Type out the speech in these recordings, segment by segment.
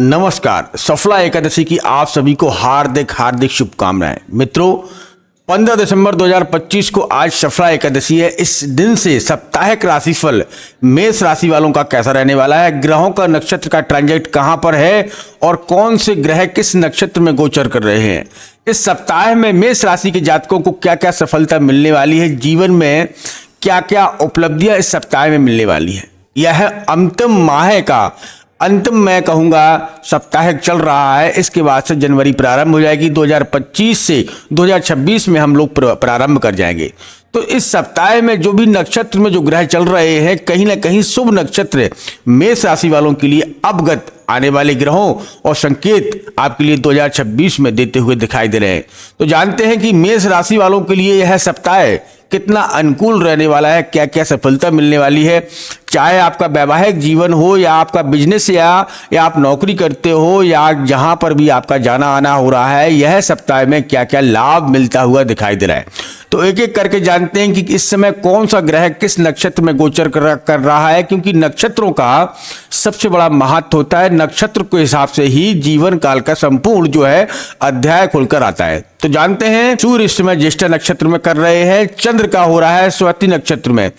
नमस्कार। सफला एकादशी की आप सभी को हार्दिक हार्दिक शुभकामनाएं। मित्रों, 15 दिसंबर 2025 को आज सफला एकादशी है। इस दिन से साप्ताहिक राशिफल मेष राशि वालों का कैसा रहने वाला है, ग्रहों का नक्षत्र का ट्रांजिट कहां पर है और कौन से ग्रह किस नक्षत्र में गोचर कर रहे हैं, इस सप्ताह में मेष राशि के जातकों को क्या क्या सफलता मिलने वाली है, जीवन में क्या क्या उपलब्धियां इस सप्ताह में मिलने वाली है। यह अंतिम माह का अंतिम मैं कहूँगा सप्ताहिक चल रहा है। इसके बाद से जनवरी प्रारंभ हो जाएगी। 2025 से 2026 में हम लोग प्रारंभ कर जाएंगे। तो इस सप्ताह में जो भी नक्षत्र में जो ग्रह चल रहे हैं, कहीं ना कहीं शुभ नक्षत्र मेष राशि वालों के लिए अवगत आने वाले ग्रहों और संकेत आपके लिए 2026 में देते हुए दिखाई दे रहे हैं। तो जानते हैं कि मेष राशि वालों के लिए यह सप्ताह कितना अनुकूल रहने वाला है, क्या क्या सफलता मिलने वाली है। चाहे आपका वैवाहिक जीवन हो या आपका बिजनेस या आप नौकरी करते हो या जहां पर भी आपका जाना आना हो रहा है, यह सप्ताह में क्या क्या लाभ मिलता हुआ दिखाई दे रहा है। तो एक एक करके जानते हैं कि इस समय कौन सा ग्रह किस नक्षत्र में गोचर कर रहा है, क्योंकि नक्षत्रों का सबसे बड़ा महत्व होता है। नक्षत्र के हिसाब से ही जीवन काल का संपूर्ण जो है अध्याय खुलकर आता है। तो जानते हैं सूर्य इस समय ज्येष्ठ नक्षत्र में कर रहे हैं, चंद्र का हो रहा है स्वाति नक्षत्र में,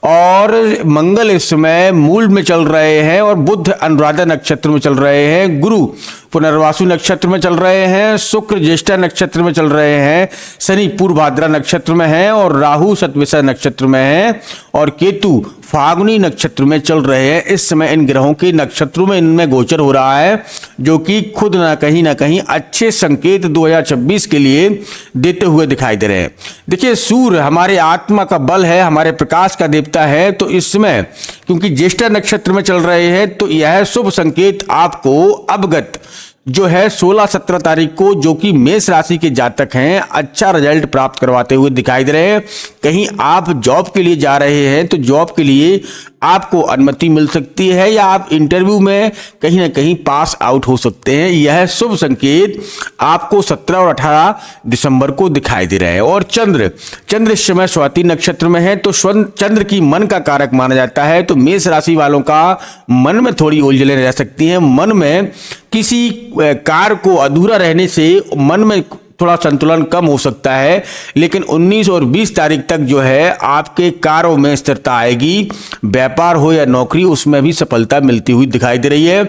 और मंगल इस समय मूल में चल रहे हैं, और बुध अनुराधा नक्षत्र में चल रहे हैं, गुरु पुनर्वासु नक्षत्र में चल रहे हैं, शुक्र ज्येष्ठा नक्षत्र में चल रहे हैं, शनि पूर्वभाद्रा नक्षत्र में है, और राहु शतभिषा नक्षत्र में है, और केतु फाल्गुनी नक्षत्र में चल रहे हैं। इस समय इन ग्रहों के नक्षत्रों में इनमें गोचर हो रहा है, जो कि खुद ना कहीं अच्छे संकेत 2026 के लिए देते हुए दिखाई दे रहे हैं। देखिए, सूर्य हमारे आत्मा का बल है, हमारे प्रकाश का देवता है। तो इस समय क्योंकि ज्येष्ठा नक्षत्र में चल रहे हैं, तो यह शुभ संकेत आपको अवगत जो है 16-17 तारीख को, जो कि मेष राशि के जातक हैं, अच्छा रिजल्ट प्राप्त करवाते हुए दिखाई दे रहे हैं। कहीं आप जॉब के लिए जा रहे हैं तो जॉब के लिए आपको अनुमति मिल सकती है, या आप इंटरव्यू में कहीं ना कहीं पास आउट हो सकते हैं। यह शुभ संकेत आपको 17 और 18 दिसंबर को दिखाई दे रहे हैं। और चंद्र इस समय स्वाति नक्षत्र में है, तो चंद्र की मन का कारक माना जाता है। तो मेष राशि वालों का मन में थोड़ी उलझनें रह सकती हैं। मन में किसी कार्य को अधूरा रहने से मन में थोड़ा संतुलन कम हो सकता है, लेकिन 19 और 20 तारीख तक जो है आपके कार्यों में स्थिरता आएगी। व्यापार हो या नौकरी, उसमें भी सफलता मिलती हुई दिखाई दे रही है।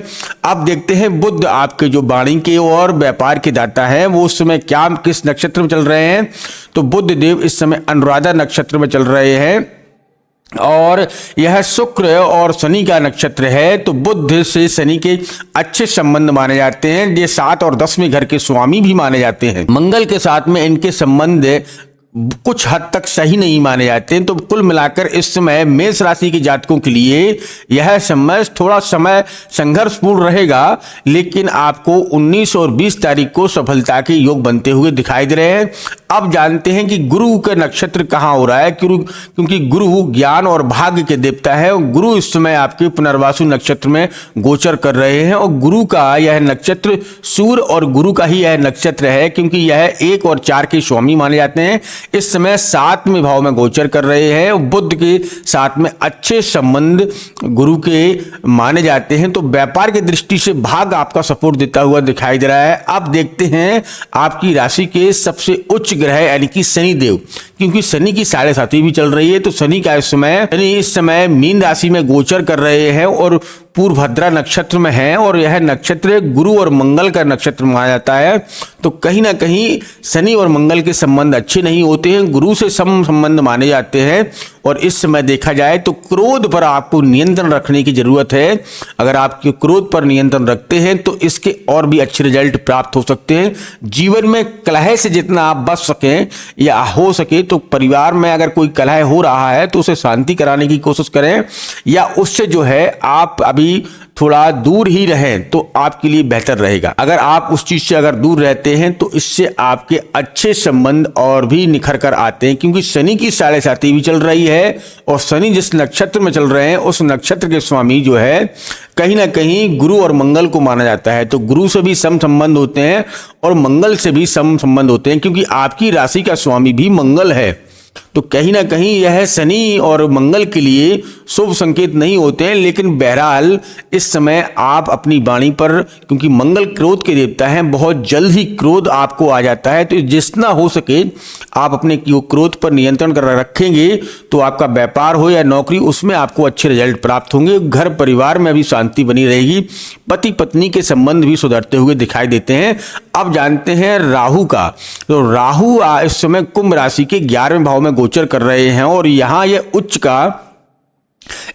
अब देखते हैं बुध आपके जो वाणी के और व्यापार के दाता है, वो उस समय क्या किस नक्षत्र में चल रहे हैं। तो बुध देव इस समय अनुराधा नक्षत्र में चल रहे हैं, और यह शुक्र और शनि का नक्षत्र है। तो बुध से शनि के अच्छे संबंध माने जाते हैं। ये 7 और 10वें घर के स्वामी भी माने जाते हैं। मंगल के साथ में इनके संबंध कुछ हद तक सही नहीं माने जाते हैं। तो कुल मिलाकर इस समय मेष राशि के जातकों के लिए यह समय थोड़ा समय संघर्षपूर्ण रहेगा, लेकिन आपको 19 और 20 तारीख को सफलता के योग बनते हुए दिखाई दे रहे हैं। अब जानते हैं कि गुरु का नक्षत्र कहाँ हो रहा है, क्योंकि गुरु ज्ञान और भाग्य के देवता है, और गुरु इस समय आपके पुनर्वासु नक्षत्र में गोचर कर रहे हैं। और गुरु का यह नक्षत्र सूर्य और गुरु का ही यह नक्षत्र है, क्योंकि यह 1 और 4 के स्वामी माने जाते हैं। इस समय 7वें भाव में गोचर कर रहे हैं। बुध के साथ में अच्छे संबंध गुरु के माने जाते हैं। तो व्यापार की दृष्टि से भाग्य आपका सपोर्ट देता हुआ दिखाई दे रहा है। अब देखते हैं आपकी राशि के सबसे उच्च ग्रह यानी कि शनि देव, क्योंकि शनि की 7.5 भी चल रही है। तो शनि इस समय मीन राशि में गोचर कर रहे हैं और पूर्वभद्रा नक्षत्र में है, और यह नक्षत्र गुरु और मंगल का नक्षत्र माना जाता है। तो कहीं ना कहीं शनि और मंगल के संबंध अच्छे नहीं होते हैं, गुरु से सम संबंध माने जाते हैं। और इस समय देखा जाए तो क्रोध पर आपको नियंत्रण रखने की जरूरत है। अगर आप क्रोध पर नियंत्रण रखते हैं तो इसके और भी अच्छे रिजल्ट प्राप्त हो सकते हैं। जीवन में कलह से जितना आप बच सकें या हो सके, तो परिवार में अगर कोई कलह हो रहा है तो उसे शांति कराने की कोशिश करें, या उससे जो है आप अभी थोड़ा दूर ही रहें तो आपके लिए बेहतर रहेगा। अगर आप उस चीज से अगर दूर रहते हैं तो इससे आपके अच्छे संबंध और भी निखर कर आते हैं, क्योंकि शनि की 7.5 भी चल रही है, और शनि जिस नक्षत्र में चल रहे हैं उस नक्षत्र के स्वामी जो है कहीं ना कहीं गुरु और मंगल को माना जाता है। तो गुरु से भी सम संबंध होते हैं और मंगल से भी सम संबंध होते हैं, क्योंकि आपकी राशि का स्वामी भी मंगल है। तो कहीं ना कहीं यह शनि और मंगल के लिए शुभ संकेत नहीं होते हैं। लेकिन बहरहाल इस समय आप अपनी वाणी पर, क्योंकि मंगल क्रोध के देवता हैं, बहुत जल्द ही क्रोध आपको आ जाता है, तो जितना हो सके आप अपने क्रोध पर नियंत्रण कर रखेंगे तो आपका व्यापार हो या नौकरी, उसमें आपको अच्छे रिजल्ट प्राप्त होंगे। घर परिवार में भी शांति बनी रहेगी। पति पत्नी के संबंध भी सुधरते हुए दिखाई देते हैं। अब जानते हैं राहु का। तो राहु इस समय कुंभ राशि के 11वें भाव में गोचर कर रहे हैं और यहाँ ये उच्च का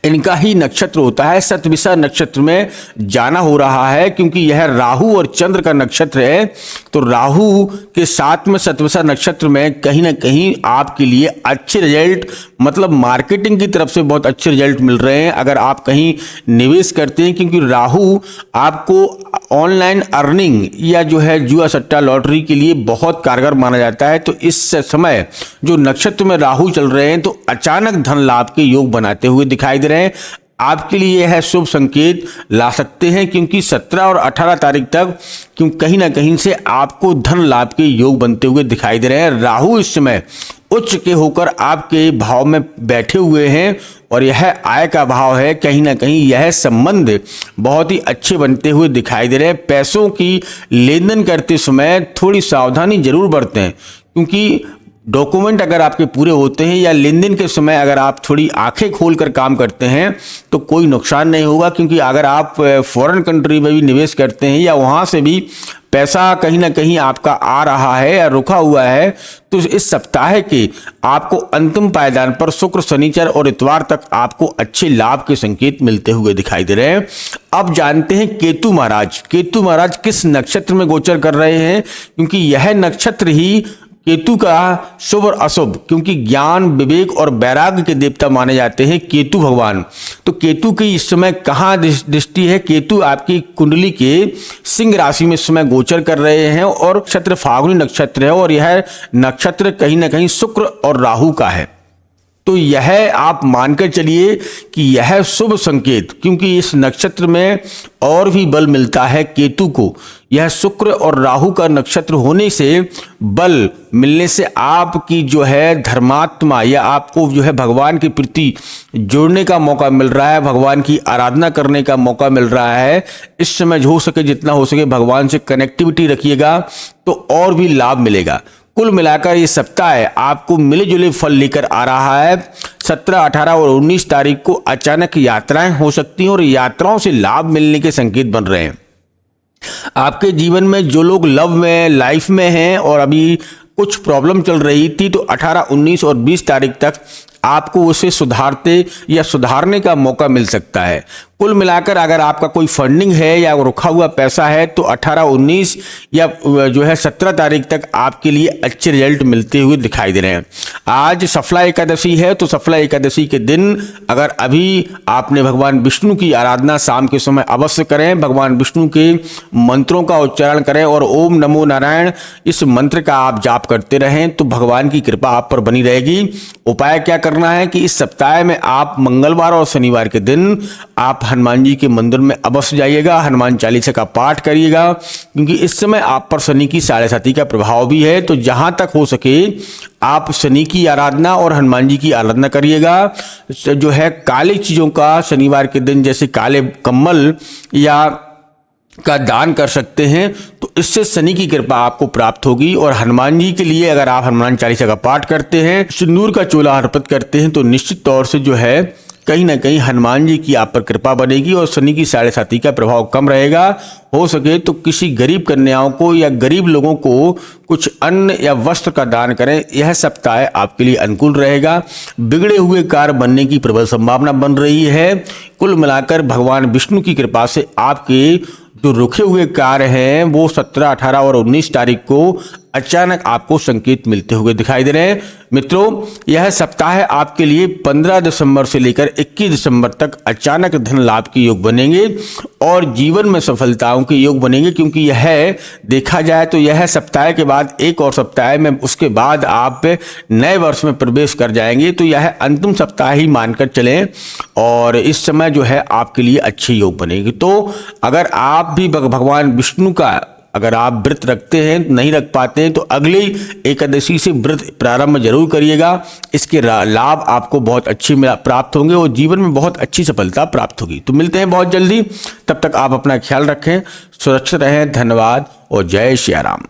इनका ही नक्षत्र होता है। शतभिषा नक्षत्र में जाना हो रहा है, क्योंकि यह राहु और चंद्र का नक्षत्र है। तो राहु के साथ में शतभिषा नक्षत्र में कहीं ना कहीं आपके लिए अच्छे रिजल्ट, मतलब मार्केटिंग की तरफ से बहुत अच्छे रिजल्ट मिल रहे हैं अगर आप कहीं निवेश करते हैं, क्योंकि राहु आपको ऑनलाइन अर्निंग या जो है जुआ सट्टा लॉटरी के लिए बहुत कारगर माना जाता है। तो इस समय जो नक्षत्र में राहु चल रहे हैं तो अचानक धन लाभ के योग बनाते हुए दिखाई दे रहे हैं। आपके लिए यह शुभ संकेत ला सकते हैं, क्योंकि 17 और 18 तारीख तक कहीं ना कहीं से आपको धन लाभ के योग बनते हुए दिखाई दे रहे हैं। राहु इस समय उच्च के होकर आपके भाव में बैठे हुए हैं और यह आय का भाव है। कहीं ना कहीं यह संबंध बहुत ही अच्छे बनते हुए दिखाई दे रहे हैं। पैसों की लेन देन करते समय थोड़ी सावधानी जरूर बरतें, क्योंकि डॉक्यूमेंट अगर आपके पूरे होते हैं या लेन देन के समय अगर आप थोड़ी आंखें खोलकर काम करते हैं तो कोई नुकसान नहीं होगा। क्योंकि अगर आप फॉरेन कंट्री में भी निवेश करते हैं या वहां से भी पैसा कहीं ना कहीं आपका आ रहा है या रुका हुआ है, तो इस सप्ताह के आपको अंतिम पायदान पर शुक्र, शनिचर और इतवार तक आपको अच्छे लाभ के संकेत मिलते हुए दिखाई दे रहे हैं। अब जानते हैं केतु महाराज। केतु महाराज किस नक्षत्र में गोचर कर रहे हैं, क्योंकि यह नक्षत्र ही केतु का शुभ और अशुभ, क्योंकि ज्ञान, विवेक और वैराग्य के देवता माने जाते हैं केतु भगवान। तो केतु की इस समय कहाँ दृष्टि है? केतु आपकी कुंडली के सिंह राशि में इस समय गोचर कर रहे हैं और नक्षत्र फाल्गुनी नक्षत्र है और यह नक्षत्र कहीं ना कहीं शुक्र और राहु का है। तो यह आप मानकर चलिए कि यह शुभ संकेत, क्योंकि इस नक्षत्र में और भी बल मिलता है केतु को। यह शुक्र और राहु का नक्षत्र होने से, बल मिलने से आपकी जो है धर्मात्मा या आपको जो है भगवान के प्रति जुड़ने का मौका मिल रहा है, भगवान की आराधना करने का मौका मिल रहा है। इस समय हो सके जितना हो सके भगवान से कनेक्टिविटी रखिएगा तो और भी लाभ मिलेगा। कुल मिलाकर ये सप्ताह आपको मिले जुले फल लेकर आ रहा है। 17, 18 और 19 तारीख को अचानक यात्राएं हो सकती हैं और यात्राओं से लाभ मिलने के संकेत बन रहे हैं। आपके जीवन में जो लोग लव में, लाइफ में हैं और अभी कुछ प्रॉब्लम चल रही थी, तो 18, 19 और 20 तारीख तक आपको उसे सुधारते या सुधारने का मौका मिल सकता है। कुल मिलाकर अगर आपका कोई फंडिंग है या रुका हुआ पैसा है तो 18, 19 या जो है 17 तारीख तक आपके लिए अच्छे रिजल्ट मिलते हुए दिखाई दे रहे हैं। आज सफला एकादशी है, तो सफला एकादशी के दिन अगर अभी आपने भगवान विष्णु की आराधना शाम के समय अवश्य करें, भगवान विष्णु के मंत्रों का उच्चारण करें और ओम नमो नारायण इस मंत्र का आप जाप करते रहें, तो भगवान की कृपा आप पर बनी रहेगी। उपाय क्या करना है कि इस सप्ताह में आप मंगलवार और शनिवार के दिन आप हनुमान जी के मंदिर में अवश्य जाइएगा, हनुमान चालीसा का पाठ करिएगा, क्योंकि इस समय आप पर शनि की 7.5 का प्रभाव भी है। तो जहां तक हो सके आप शनि की आराधना और हनुमान जी की आराधना करिएगा। जो है काली चीजों का शनिवार के दिन जैसे काले कम्बल या का दान कर सकते हैं, तो इससे शनि की कृपा आपको प्राप्त होगी। और हनुमान जी के लिए अगर आप हनुमान चालीसा का पाठ करते हैं, सिंदूर का चोला अर्पित करते हैं, तो निश्चित तौर से जो है कहीं ना कहीं हनुमान जी की आप पर कृपा बनेगी और शनि की 7.5 का प्रभाव कम रहेगा। हो सके तो किसी गरीब कन्याओं को या गरीब लोगों को कुछ अन्न या वस्त्र का दान करें। यह सप्ताह आपके लिए अनुकूल रहेगा। बिगड़े हुए कार्य बनने की प्रबल संभावना बन रही है। कुल मिलाकर भगवान विष्णु की कृपा से आपके जो रुके हुए कार्य हैं वो 17, 18 और 19 तारीख को अचानक आपको संकेत मिलते हुए दिखाई दे रहे हैं। मित्रों, यह सप्ताह आपके लिए 15 दिसंबर से लेकर 21 दिसंबर तक अचानक धन लाभ के योग बनेंगे और जीवन में सफलताओं के योग बनेंगे, क्योंकि यह देखा जाए तो यह सप्ताह के बाद एक और सप्ताह में उसके बाद आप नए वर्ष में प्रवेश कर जाएंगे। तो यह अंतिम सप्ताह ही मानकर चलें और इस समय जो है आपके लिए अच्छे योग बनेंगे। तो अगर आप भी भगवान विष्णु का अगर आप व्रत रखते हैं, नहीं रख पाते हैं, तो अगली एकादशी से व्रत प्रारंभ जरूर करिएगा। इसके लाभ आपको बहुत अच्छे प्राप्त होंगे और जीवन में बहुत अच्छी सफलता प्राप्त होगी। तो मिलते हैं बहुत जल्दी, तब तक आप अपना ख्याल रखें, सुरक्षित रहें। धन्यवाद और जय श्री राम।